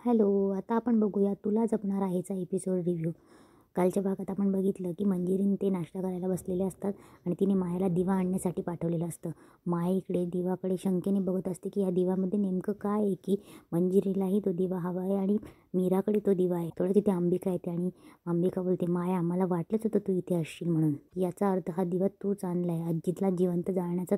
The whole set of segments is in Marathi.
हॅलो, आता आपण बघूया तुला जपणार आहेचा एपिसोड रिव्ह्यू. कालच्या भागात आपण बघितलं की मंजिरीने ते नाश्ता करायला बसलेले असतात आणि तिने मायाला दिवा आणण्यासाठी पाठवलेलं असतं. माया इकडे दिवाकडे शंकेने बघत असते की या दिवामध्ये नेमकं काय आहे, की मंजिरीलाही तो दिवा हवा आहे आणि मीराकडे तो दिवा आहे. थोडं तिथे अंबिका येते आणि अंबिका बोलते, माया मला वाटलंच होतं तू इथे असशील म्हणून. याचा अर्थ हा दिवा तूच आणलाय, आजीतला जिवंत जाळण्याचा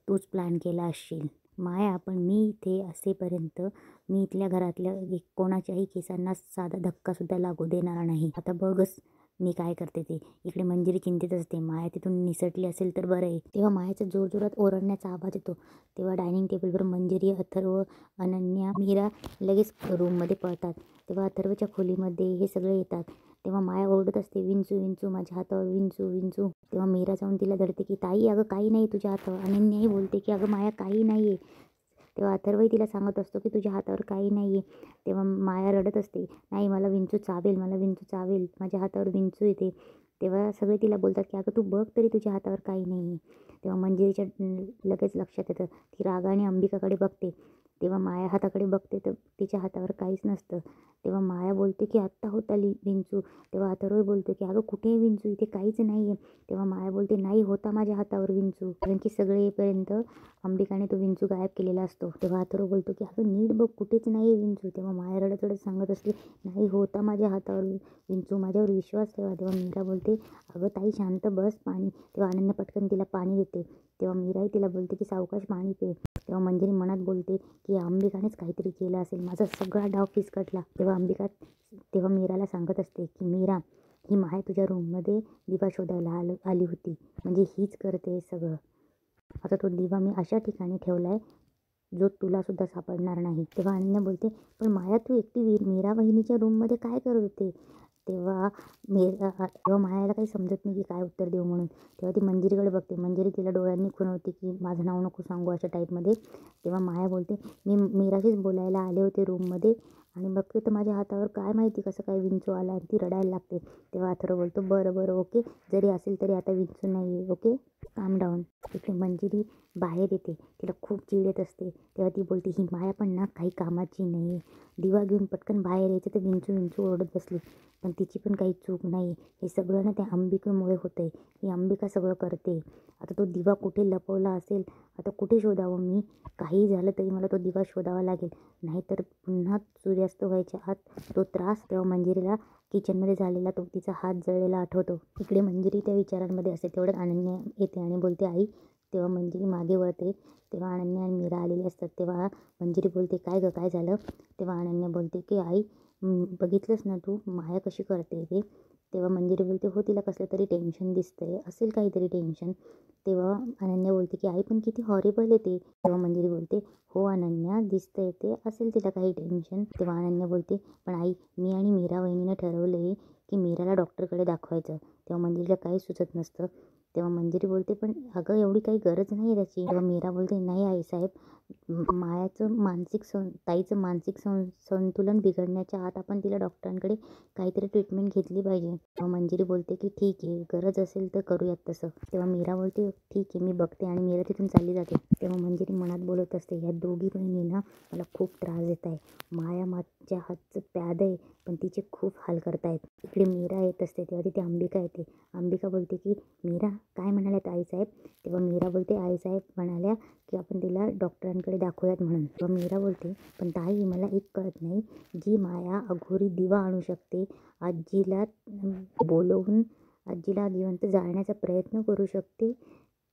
तूच प्लॅन केला असशील. माया, पण मी इथे असेपर्यंत मी इथल्या घरातल्या कोणाच्याही केसांना साधा धक्कासुद्धा लागू देणार नाही. आता बघच मी काय करते ते. इकडे मंजिरी चिंतित असते. माया तिथून निसटली असेल तर बरं आहे. तेव्हा मायाच्या जोरजोरात ओरडण्याचा आवाज येतो. तेव्हा डायनिंग टेबलवर मंजिरी, अथर्व, अनन्या, मीरा लगेच रूममध्ये पळतात. तेव्हा अथर्वच्या खोलीमध्ये हे सगळे येतात. तेव्हा माया ओरडत असते, विंचू विंचू माझ्या हातावर विंचू विंचू. तेव्हा मीरा जाऊन तिला धरते की ताई अगं काही नाही तुझ्या हातावर. अनन्याही बोलते की अगं माया काही नाही आहे. तेव्हा अथर्वही तिला सांगत असतो की तुझ्या हातावर काही नाही आहे. तेव्हा माया रडत असते, नाही मला विंचू चावेल, मला विंचू चावेल, माझ्या हातावर विंचू येते. तेव्हा सगळे तिला बोलतात की अगं तू बघ तरी तुझ्या हातावर काही नाही आहे. तेव्हा मंजिरीच्या लगेच लक्षात येतं. ती रागाने अंबिकाकडे बघते. तेव्हा माया हाताकडे बघते तर तिच्या हातावर काहीच नसतं. तेव्हा माया बोलते की आत्ता होता विंचू. तेव्हा अथर्व बोलतो की अगं कुठे विंचू, इथे काहीच नाही आहे. तेव्हा माया बोलते नाही होता माझ्या हातावर विंचू, कारण की सगळे येईपर्यंत अंबिकाने तो विंचू गायब केलेला असतो. तेव्हा अथर्व बोलतो की अगं नीट बघ कुठेच नाही आहे विंचू. तेव्हा माया रडत रडत सांगत असते, नाही होता माझ्या हातावर विंचू, माझ्यावर विश्वास ठेवा. तेव्हा मीरा बोलते अगं ताई शांत बस, पाणी. तेव्हा अनन्या पटकन तिला पाणी देते. तेव्हा मीराही तिला बोलते की सावकाश पाणी पे. तेव्हा मंजिरी मनात बोलते की अंबिकानेच काहीतरी केलं असेल, माझा सगळा डाव फिसकटला. तेव्हा मीराला सांगत असते की मीरा, ही माया तुझ्या रूममध्ये दिवा शोधायला आली होती, म्हणजे हीच करते सगळं. आता तो दिवा मी अशा ठिकाणी ठेवलाय जो तुला सुद्धा सापडणार नाही. तेव्हा अनन्या बोलते, पण माया तू एकटी मीरा वहिनीच्या रूममध्ये काय करत होते. तेव्हा मायाला काही समजत नाही की काय उत्तर देऊ म्हणून. तेव्हा ती मंजिरीकडे बघते. मंजिरी तिला डोळ्यांनी खुणवते की माझं नाव नको सांगू अशा टाईपमध्ये. तेव्हा माया बोलते, मी मीराशीच बोलायला आले होते रूममध्ये आणि बघते तर माझ्या हातावर काय माहिती कसं काय विंचू आला आणि ती रडायला लागते. तेव्हा अथर्व बोलतो, बरं बरं ओके, जरी असेल तरी आता विंचू नाही आहे, ओके काम डाऊन. इकडे मंजिरी बाहेर येते. तिला खूप चिड येत असते. तेव्हा ती बोलते, ही माया पण ना काही कामाची नाही आहे. दिवा घेऊन पटकन बाहेर यायचं तर विंचू विंचू ओरडत बसली. पण तिची पण काही चूक नाही. हे सगळं ना त्या अंबिकेमुळे होतं आहे. ही अंबिका सगळं करते. आता तो दिवा कुठे लपवला असेल, आता कुठे शोधावं मी. काही झालं तरी मला तो दिवा शोधावा लागेल, नाहीतर पुन्हा सूर्यास्त व्हायच्या आत तो त्रास. तेव्हा मंजिरीला किचनमध्ये झालेला तो तिचा हात जळलेला आठवतो. इकडे मंजिरी त्या विचारांमध्ये असते. तेवढ्यात अनन्या येते आणि बोलते आई. तेव्हा मंजिरी मागे वळते. तेव्हा अनन्या आणि मीरा आलेले असतात. तेव्हा मंजिरी बोलते, काय गं काय झालं. तेव्हा अनन्या बोलते की आई बघितलंस ना तू माया कशी करते ते. तेव्हा मंजिरी बोलते, हो तिला कसलं तरी टेन्शन दिसतंय, असेल काहीतरी टेन्शन. तेव्हा अनन्या बोलते की आई पण किती हॉरिबल आहे ते. तेव्हा मंजिरी बोलते, हो अनन्या दिसतंय ते, असेल तिला काही टेन्शन. तेव्हा अनन्या बोलते, पण आई मी आणि मीरा वहिनीनं ठरवलं की मीराला डॉक्टरकडे दाखवायचं. तेव्हा मंजिरीला काही सुचत नसतं. तेव्हा मंजिरी बोलते, पण अगं एवढी काही गरज नाही त्याची. तेव्हा मीरा बोलते, नाही आईसाहेब, ताईचं मानसिक संतुलन बिघडण्याच्या आत आपण तिला डॉक्टरांकडे काहीतरी ट्रीटमेंट घेतली पाहिजे. तेव्हा मंजिरी बोलते की ठीक आहे, गरज असेल तर करूयात तसं. तेव्हा मीरा बोलते ठीक आहे मी बघते आणि मीरा तिथून चालली जाते. तेव्हा मंजिरी मनात बोलत असते, या दोघी बहिणींना मला खूप त्रास देत आहे. माया माझ्या हातचं प्याद आहे, पण तिचे खूप हाल करतायत. इकडे मीरा येत असते. तेव्हा तिथे अंबिका येते. अंबिका बोलते की मीरा काय म्हणाल्यात आईसाहेब. तेव्हा मीरा बोलते, आईसाहेब म्हणाल्या की आपण तिला डॉक्टरांकडे दाखवूयात म्हणून. तेव्हा मीरा बोलते, पण ताई मला एक कळत नाही, जी माया अघोरी दिवा आणू शकते, आजीला बोलवून आजीला जिवंत जाळण्याचा प्रयत्न करू शकते,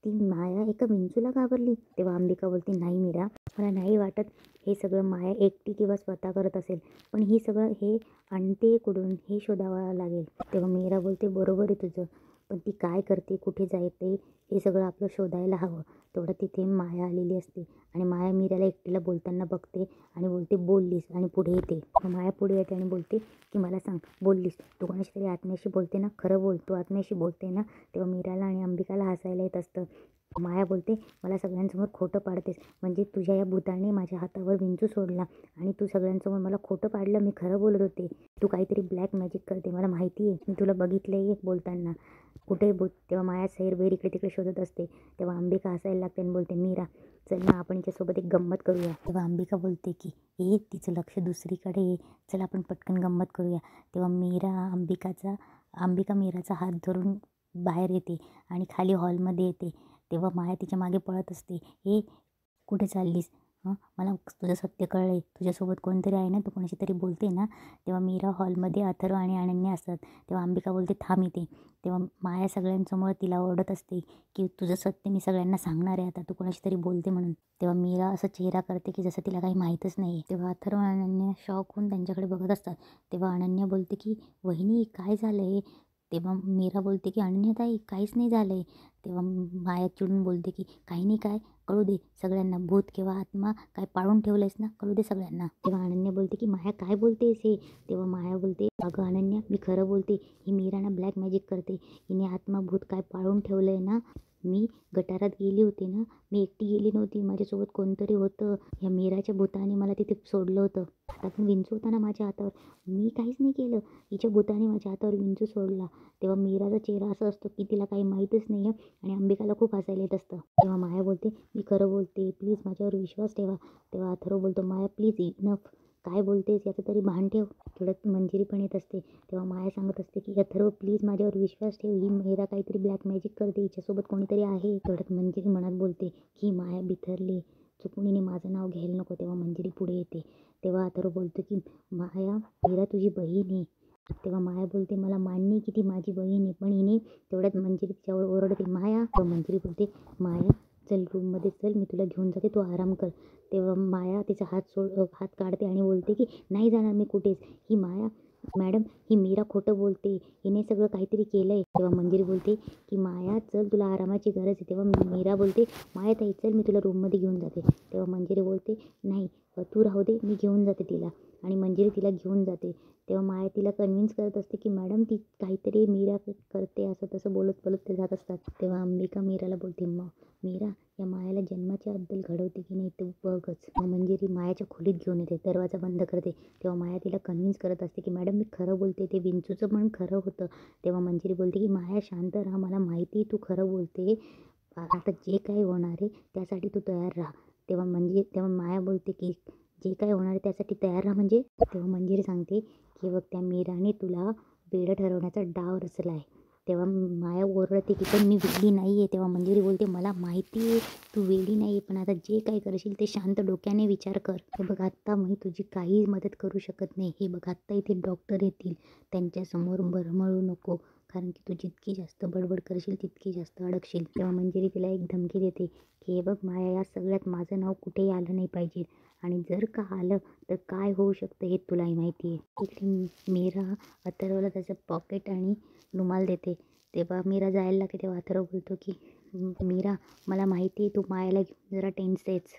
ती माया एका विंचूला घाबरली. तेव्हा अंबिका बोलते, नाही मीरा, मला नाही वाटत हे सगळं माया एकटी किंवा स्वतः करत असेल, पण ही सगळं हे आणते कुठून हे शोधावं लागेल. तेव्हा मीरा बोलते, बरोबर आहे तुझं, पण ती काय करते, कुठे जाते, हे सगळं आपलं शोधायला हवं. तेवढं तिथे माया आलेली असते आणि माया मीराला एकटीला बोलताना बघते आणि बोलते, बोललीस, आणि पुढे येते. माया पुढे येते आणि बोलते की मला सांग, बोललीस तू कोणाशी तरी आत्म्याशी बोलते ना, खरं बोल, तू आत्म्याशी बोलते ना. तेव्हा मीराला आणि अंबिकाला हसायला येत असतं. माया बोलते, मला सगळ्यांसमोर खोटं पाडतेस, म्हणजे तुझ्या या भूताने माझ्या हातावर विंचू सोडला आणि तू सगळ्यांसमोर मला खोटं पाडलं, मी खरं बोलत होते. तू काहीतरी ब्लॅक मॅजिक करते, मला माहिती आहे, मी तुला बघितलं आहे बोलताना. कुठे तेव्हा माया सैरभैर इकडे तिकडे शोधत असते. तेव्हा अंबिका हसायला लागते आणि बोलते, मीरा चल ना आपण हिच्यासोबत एक गंमत करूया. तेव्हा अंबिका बोलते की तिचं लक्ष दुसरीकडे आहे, चल आपण पटकन गंमत करूया. तेव्हा अंबिका मीराचा हात धरून बाहेर येते आणि खाली हॉलमध्ये येते. तेव्हा माया तिच्या मागे पळत असते. कुठे चाललीस? मला तुझं सत्य कळलं आहे. तुझ्यासोबत कोणतरी आहे ना, तू कोणाशी तरी बोलते ना. तेव्हा मीरा हॉलमध्ये अथर्व आणि अनन्या असतात. तेव्हा अंबिका बोलते, थांब इथे. तेव्हा माया सगळ्यांसमोर तिला ओरडत असते की तुझं सत्य मी सगळ्यांना सांगणार आहे आता, तू कोणाशी तरी बोलते म्हणून. तेव्हा मीरा असं चेहरा करते की जसं तिला काही माहीतच नाही आहे. तेव्हा अथर्व आणि अनन्या शॉक होऊन त्यांच्याकडे बघत असतात. तेव्हा अनन्या बोलते की वहिनी काय झालं आहे? तेव्हा मीरा बोलते की अनन्याताई काहीच नाही झालं आहे. तेव्हा माया चिडून बोलते की काही नाही, काय कळू दे सगळ्यांना, भूत किंवा आत्मा काय पाळून ठेवलंयस ना, कळू दे सगळ्यांना. तेव्हा अनन्या बोलते की माया काय बोलतेस हे? तेव्हा माया बोलते, अगं अनन्या मी खरं बोलते, ही मीराना ब्लॅक मॅजिक करते. हिने आत्मा भूत काय पाळून ठेवलंय ना. मी गटारात गेली होती ना, मी एकटी गेली नव्हती, माझ्यासोबत कोणतरी होतं. ह्या मीराच्या भूताने मला तिथे सोडलं होतं. आता पण विंचू होता ना माझ्या हातावर, मी काहीच नाही केलं, हिच्या भूताने माझ्या हातावर विंचू सोडला. तेव्हा मीराचा चेहरा असा असतो की तिला काही माहीतच नाही आहे आणि अंबिकाला खूप हसायला येत असतं. तेव्हा माया बोलते, मी खरं बोलते, प्लीज माझ्यावर विश्वास ठेवा. तेव्हा अथर्व बोलतो, माया प्लीज इनफ, काय बोलतेस याचं तरी भान ठेव. थोड्यात मंजिरी पण येत असते. तेव्हा माया सांगत असते की अथर्व प्लीज माझ्यावर विश्वास ठेव, ही मीरा काहीतरी ब्लॅक मॅजिक करते, हिच्यासोबत कोणीतरी आहे. थोड्यात मंजिरी मनात बोलते की माया बिथरली, चुकून हिने माझं नाव घ्यायला नको. तेव्हा मंजिरी पुढे येते. तेव्हा अथर्व बोलतो की माया, मीरा तुझी बहीण आहे. तेव्हा माया बोलते, मला मान्य आहे की ती माझी बहीण आहे, पण हिने. तेवढ्यात मंजिरी तिच्यावर ओरडते, माया. तेव्हा मंजिरी बोलते, माया चल रूममध्ये चल, मी तुला घेऊन जाते, तू आराम कर. तेव्हा माया तिचा हात काढते आणि बोलते की नाही जाणार मी कुठेच. ही माया मॅडम, ही मीरा खोटं बोलते, हिने सगळं काहीतरी केलं आहे. तेव्हा मंजिरी बोलते की माया चल, तुला आरामाची गरज आहे. तेव्हा मीरा बोलते, माया ताई चल, मी तुला रूममध्ये घेऊन जाते. तेव्हा मंजिरी बोलते, नाही तू राहू दे, मी घेऊन जाते तिला. आणि मंजिरी तिला घेऊन जाते. तेव्हा माया तिला कन्व्हिन्स करत असते की मॅडम ती काहीतरी मीरा करते, असं तसं बोलत बोलत ते जात असतात. तेव्हा अंबिका मीराला बोलते, मीरा या मायाला जन्माच्या अद्दल घडवते की नाही तू बघच. मग मंजिरी मायाच्या खोलीत घेऊन येते, दरवाजा बंद करते. तेव्हा माया तिला कन्व्हिन्स करत असते की मॅडम मी खरं बोलते, ते विंचूचं पण खरं होतं. तेव्हा मंजिरी बोलते की माया शांत राहा, मला माहिती तू खरं बोलते, आता जे काही होणार आहे त्यासाठी तू तयार राहा. तेव्हा माया बोलते की जे काही होणार आहे त्यासाठी तयार राहा म्हणजे. तेव्हा मंजिरी सांगते की बघ त्या मीराने तुला वेडं ठरवण्याचा डाव रचला आहे. तेव्हा माया ओरडते की पण मी वेडी नाही आहे. तेव्हा मंजिरी बोलते, मला माहिती आहे तू वेडी नाही आहे, पण आता जे काही करशील ते शांत डोक्याने विचार कर. हे बघ आत्ता मी तुझी काही मदत करू शकत नाही. हे बघ आत्ता इथे डॉक्टर येतील, त्यांच्यासमोर बरमळू नको, कारण की तू जितकी जास्त बडबड करशील तितकी जास्त अडकशील. तेव्हा मंजिरी तिला एक धमकी देते की हे बघ माया, या सगळ्यात माझं नाव कुठेही आलं नाही पाहिजे, आणि जर का आलं तर काय होऊ शकतं हे तुलाही माहिती आहे. इकडे मीरा अथर्वला त्याचं पॉकेट आणि रुमाल देते. तेव्हा मीरा जायला लागते. तेव्हा अथर्व बोलतो की मीरा, मला माहिती आहे तू मायाला घेऊन जरा टेन्स आहेस,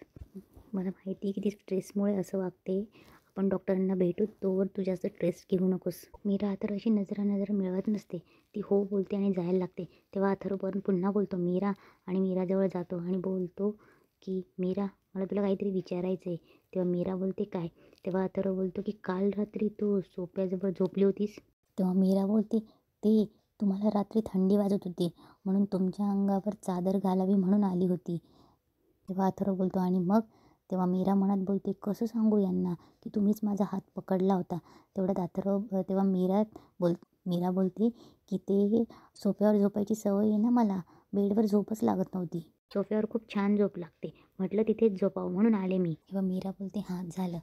मला माहिती आहे की ती स्ट्रेसमुळे असं वागते, आपण डॉक्टरांना भेटू, तोवर तू जास्त स्ट्रेस घेऊ नकोस. मीरा अथर्वशी नजर मिळवत नसते, ती हो बोलते आणि जायला लागते. तेव्हा अथर्व पुन्हा बोलतो मीरा, आणि मीराजवळ जातो आणि बोलतो की मीरा, मला तुला काहीतरी विचारायचं आहे. तेव्हा मीरा बोलते काय? तेव्हा अथर्व बोलतो की काल रात्री तू सोफ्याजवळ झोपली होतीस. तेव्हा मीरा बोलते, ते तुम्हाला रात्री थंडी वाजत होती म्हणून तुमच्या अंगावर चादर घालावी म्हणून आली होती. तेव्हा अथर्व बोलतो, आणि मग? तेव्हा मीरा मनात बोलते, कसं सांगू यांना की तुम्हीच माझा हात पकडला होता. तेव्हा मीरा बोलते की ते सोफ्यावर झोपायची सवय आहे ना मला, बेडवर झोपच लागत नव्हती, सोफ्यावर खूप छान झोप लागते, म्हटलं तिथेच झोपावं म्हणून आले मी. तेव्हा मीरा बोलते, हां झालं,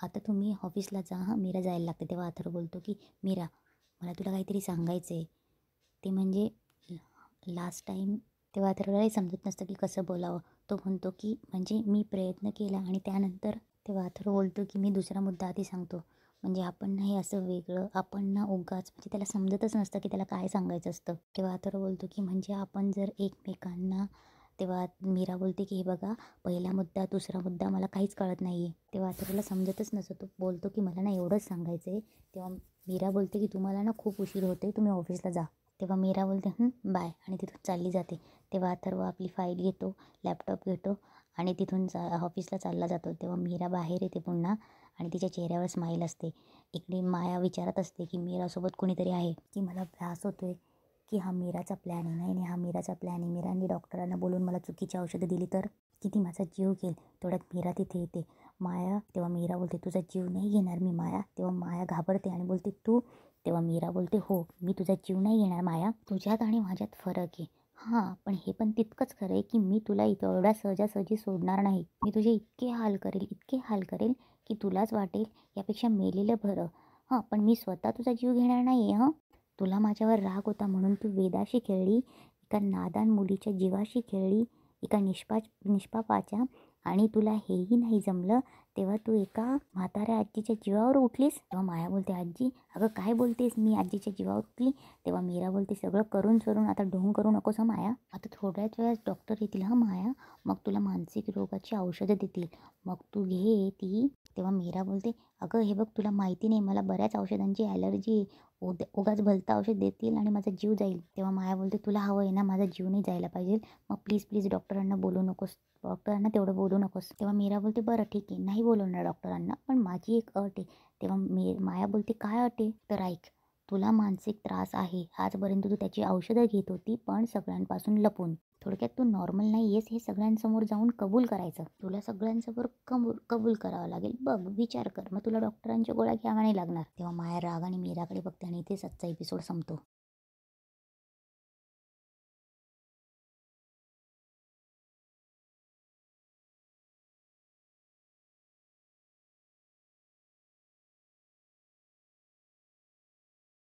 आता तुम्ही ऑफिसला जा. हां, मीरा जायला लागते. तेव्हा अथर्व बोलतो की मीरा, मला तुला काहीतरी सांगायचं आहे, ते म्हणजे लास्ट टाईम. तेव्हा अथर्वलाही समजत नसतं की कसं बोलावं. तो म्हणतो की म्हणजे मी प्रयत्न केला आणि त्यानंतर. तेव्हा अथर्व बोलतो की मी दुसरा मुद्दा आधी सांगतो, म्हणजे आपण नाही असं वेगळं, आपण ना उगाच, म्हणजे त्याला समजतच नसतं की त्याला काय सांगायचं असतं. तेव्हा अथर्व बोलतो की म्हणजे आपण जर एकमेकांना. तेव्हा मीरा बोलते की हे बघा, पहिला मुद्दा दुसरा मुद्दा मला काहीच कळत नाही आहे. तेव्हा अथर्वला समजतच नसतं. तो बोलतो की मला ना एवढंच सांगायचं आहे. तेव्हा मीरा बोलते की तुम्हाला ना खूप उशीर होते, तुम्ही ऑफिसला जा. तेव्हा मीरा बोलते बाय, आणि तिथून चालली जाते. तेव्हा अथर्व आपली फाईल घेतो, लॅपटॉप घेतो आणि तिथून ऑफिसला चालला जातो. तेव्हा मीरा बाहेर येते पुन्हा आणि तिच्या चेहऱ्यावर स्माईल असते. इकडे माया विचारत असते की मीरासोबत कोणीतरी आहे की मला त्रास होतो आहे. की हा मीराचा प्लॅन आहे. नाही नाही, हा मीराचा प्लॅन आहे. मीराने डॉक्टरांना बोलून मला चुकीची औषधं दिली तर किती माझा जीव घेईल. तेवढ्यात मीरा तिथे येते. माया तेव्हा मीरा बोलते, तुझा जीव नाही घेणार मी माया. तेव्हा माया घाबरते आणि बोलते, तू? तेव्हा मीरा बोलते, हो मी तुझा जीव नाही घेणार माया. तुझ्यात आणि माझ्यात फरक आहे. हां, पण हे पण तितकंच खरं आहे की मी तुला इथं एवढ्या सहजासहजी सोडणार नाही. मी तुझे इतके हाल करेल, इतके हाल करेल की तुलाच वाटेल यापेक्षा मेलेलं बरं. हां, पण मी स्वतः तुझा जीव घेणार नाही आहे. तुला माझ्यावर राग होता म्हणून तू वेदाशी खेळली, एका नादान मुलीच्या जीवाशी खेळली, एका निष्पापाच्या, आणि तुला हेही नाही जमलं तेव्हा तू एका म्हाताऱ्या आजीच्या जीवावर उठलीस. तेव्हा माया बोलते, आजी अगं काय बोलतेस, मी आजीच्या जीवावर उठली? तेव्हा मीरा बोलते, सगळं करून सरून आता ढोंग करू नकोस हं माया. आता थोड्याच वेळात डॉक्टर येतील हं माया. मग तुला मानसिक रोगाची औषधं देतील, मग तू घे ती. तेव्हा मीरा बोलते, अगं हे बघ तुला माहिती नाही मला बऱ्याच औषधांची ॲलर्जी आहे. उगाच भलतं औषध देतील आणि माझा जीव जाईल. तेव्हा माया बोलते, तुला हवं आहे ना माझा जीव नाही जायला पाहिजे, मग प्लीज प्लीज डॉक्टरांना बोलू नकोस, डॉक्टरांना तेवढं बोलू नकोस. तेव्हा मीरा बोलते, बरं ठीक आहे नाही बोलवणार डॉक्टरांना, पण माझी एक अट आहे. तेव्हा माया बोलते, काय अट आहे? तर ऐक, तुला मानसिक त्रास आहे, आजपर्यंत तू त्याची औषधं घेत होती पण सगळ्यांपासून लपून. थोडक्यात तू नॉर्मल नाही आहेस हे सगळ्यांसमोर जाऊन कबूल करायचं. तुला सगळ्यांसमोर कबूल करावं लागेल. बघ विचार कर, मग तुला डॉक्टरांच्या गोळ्या घ्याव्या नाही लागणार. तेव्हा माया रागाने मीराकडे बघते आणि इथेच आजचा एपिसोड संपतो.